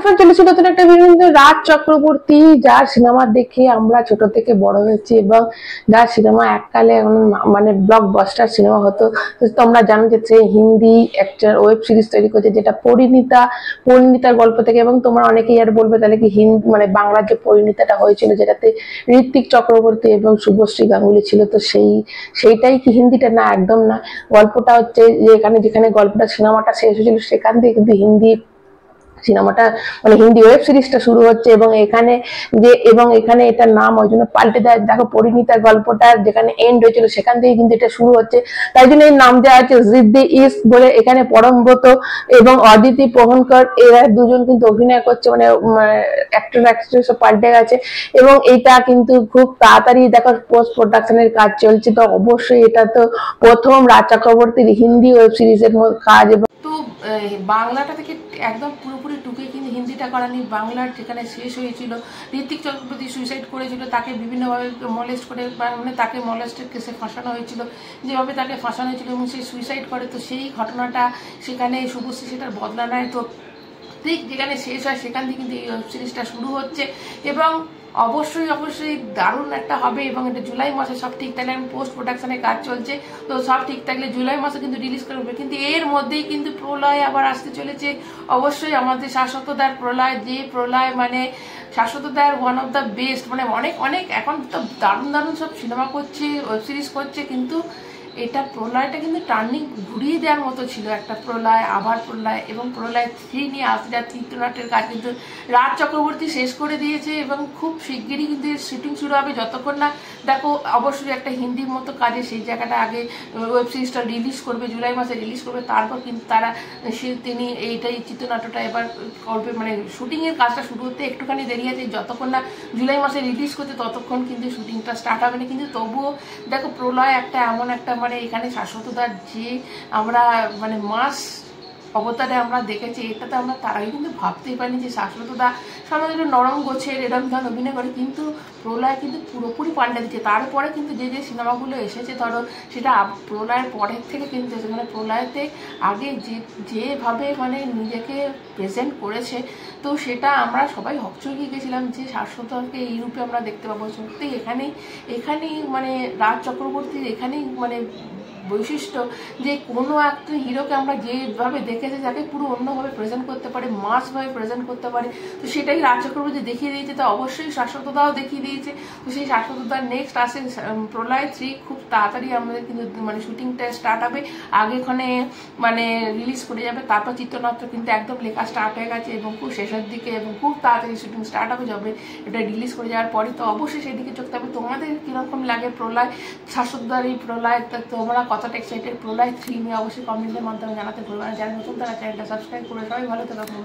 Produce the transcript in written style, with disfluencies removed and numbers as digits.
এখন চলেছে নতুন একটা ভিডিও। রাজ চক্রবর্তী, যার সিনেমা দেখে আমরা ছোট থেকে বড় হয়েছি এবং যার সিনেমা এককালে মানে ব্লকবাস্টার সিনেমা হতো। তোমরা জানো যে সে হিন্দি একটা ওয়েব সিরিজ তৈরি করছে, যেটা পরিণীতার গল্প থেকে। এবং তোমরা অনেকেই আর বলবে তাহলে কি হিন্দি মানে বাংলার যে পরিণীতাটা হয়েছিল, যেটাতে ঋত্বিক চক্রবর্তী এবং শুভশ্রী গাঙ্গুলি ছিল, তো সেইটাই কি হিন্দিটা? না, একদম না। গল্পটা হচ্ছে যে যেখানে গল্পটা সিনেমাটা শেষ হয়েছিল সেখান থেকে কিন্তু হিন্দি সিনেমাটা মানে হিন্দি ওয়েব সিরিজটা শুরু হচ্ছে। এবং এখানে এটার নাম ওই জন্য পাল্টে দেয়। দেখো, পরিণীতার গল্পটা যেখানে এন্ড হয়েছিল সেখান থেকে কিন্তু এটা শুরু হচ্ছে, তাই জন্য এর নাম দেওয়া হচ্ছে জিদ্দি ইস্ক বলে। এখানে পরমব্রত এবং অদিতি পোহনকর এরা দুজন কিন্তু অভিনয় করছে, মানে অ্যাক্টর অ্যাক্ট্রেস পাল্টে গেছে। এবং এটা কিন্তু খুব তাড়াতাড়ি দেখো পোস্ট প্রোডাকশনের কাজ চলছে। তো অবশ্যই এটা তো প্রথম রাজ চক্রবর্তীর হিন্দি ওয়েব সিরিজের কাজ। তো বাংলাটা থেকে একদম পুরোপুরি টুকে কিন্তু হিন্দিটা করানি। বাংলার যেখানে শেষ হয়েছিল, ঋত্বিক চক্রবর্তী সুইসাইড করেছিল, তাকে বিভিন্নভাবে মলেস্ট করে, মানে তাকে মলেস্টের কেসে ফাঁসানো হয়েছিল, যেভাবে তাকে ফাঁসানো হয়েছিল এবং সে সুইসাইড করে। তো সেই ঘটনাটা সেখানে শুভশ্রী সেটার বদলা নেয়। তো ঠিক যেখানে শেষ হয় সেখান থেকে কিন্তু এই ওয়েব সিরিজটা শুরু হচ্ছে এবং অবশ্যই দারুণ একটা হবে। এবং এটা জুলাই মাসে সব ঠিক থাকলে, পোস্ট প্রোডাকশনের কাজ চলছে, তো সব ঠিক থাকলে জুলাই মাসে কিন্তু রিলিজ করবে। কিন্তু এর মধ্যেই কিন্তু প্রলয় আবার আসতে চলেছে। অবশ্যই আমাদের শাশ্বতদার প্রলয়, যে প্রলয় মানে শাশ্বতদার ওয়ান অফ দ্য বেস্ট, মানে অনেক এখন তো দারুণ সব সিনেমা করছে, ওয়েব সিরিজ করছে, কিন্তু এটা প্রলয়টা কিন্তু টার্নিং ঘুরিয়ে দেওয়ার মতো ছিল। একটা প্রলয়, আবার প্রলয়, এবং প্রলয় 3 নিয়ে আসতে যাওয়ার চিত্রনাট্যের কাজ কিন্তু রাজ চক্রবর্তী শেষ করে দিয়েছে এবং খুব শিগগিরই কিন্তু এর শুটিং শুরু হবে। যতক্ষণ না দেখো, অবশ্যই একটা হিন্দির মতো কাজে সেই জায়গাটা আগে ওয়েব সিরিজটা রিলিজ করবে, জুলাই মাসে রিলিজ করবে, তারপর কিন্তু তিনি এইটাই চিত্রনাট্যটা এবার করবে। মানে শুটিংয়ের কাজটা শুরু হতে একটুখানি দেরি আছে, যতক্ষণ না জুলাই মাসে রিলিজ করতে ততক্ষণ কিন্তু শুটিংটা স্টার্ট হবে না। কিন্তু তবুও দেখো, প্রলয় একটা এমন একটা মানে এখানে শাশ্বতদার যে আমরা মানে মাস অবতারে আমরা দেখেছি, এটাতে আমরা তার আগে কিন্তু ভাবতেই পারিনি যে শাশ্বতদা সাধারণত নরম গোছের এরকম ধরন অভিনয় করে, কিন্তু প্রলয় কিন্তু পুরোপুরি পাল্টে দিচ্ছে। তারপরে কিন্তু যে সিনেমাগুলো এসেছে, ধরো সেটা প্রলয়ের পরের থেকে কিন্তু মানে প্রলয়তে আগে যেভাবে মানে নিজেকে প্রেজেন্ট করেছে, তো সেটা আমরা সবাই হকচকিয়ে গেছিলাম যে শাশ্বতকে এই রূপে আমরা দেখতে পাবো। সত্যি এখানেই মানে রাজ চক্রবর্তীর এখানেই মানে বৈশিষ্ট্য, যে কোনো একটা হিরোকে আমরা যেভাবে দেখেছি তাকে পুরো অন্যভাবে প্রেজেন্ট করতে পারে, মাসভাবে প্রেজেন্ট করতে পারে। তো সেটাই রাজ চক্রবর্তী দেখিয়ে দিয়েছে। তো অবশ্যই শাশ্বতদাও দেখিয়ে দিয়েছে। তো সেই শাশ্বতদার নেক্সট আসে প্রলয় 3, খুব তাড়াতাড়ি আমাদের কিন্তু মানে শুটিংটা স্টার্ট হবে। আগেখানে মানে রিলিজ করে যাবে, তারপর চিত্রনাট্য কিন্তু একদম লেখা স্টার্ট হয়ে গেছে এবং খুব শেষের দিকে এবং খুব তাড়াতাড়ি শুটিং স্টার্ট হবে যাবে এটা রিলিজ করে যাওয়ার পরে। তো অবশ্যই সেদিকে চোখ থাকবে। তোমাদের কিরকম লাগে প্রলয়, শাশ্বতদার এই প্রলয়? তোমরা কতটা এক্সাইটেড প্রলয় 3 নিয়ে অবশ্যই কমেন্টের মাধ্যমে জানাতে ভুলবে না। যারা নতুন তারা চ্যানেলটা সাবস্ক্রাইব করে সবাই ভালো থাকবে।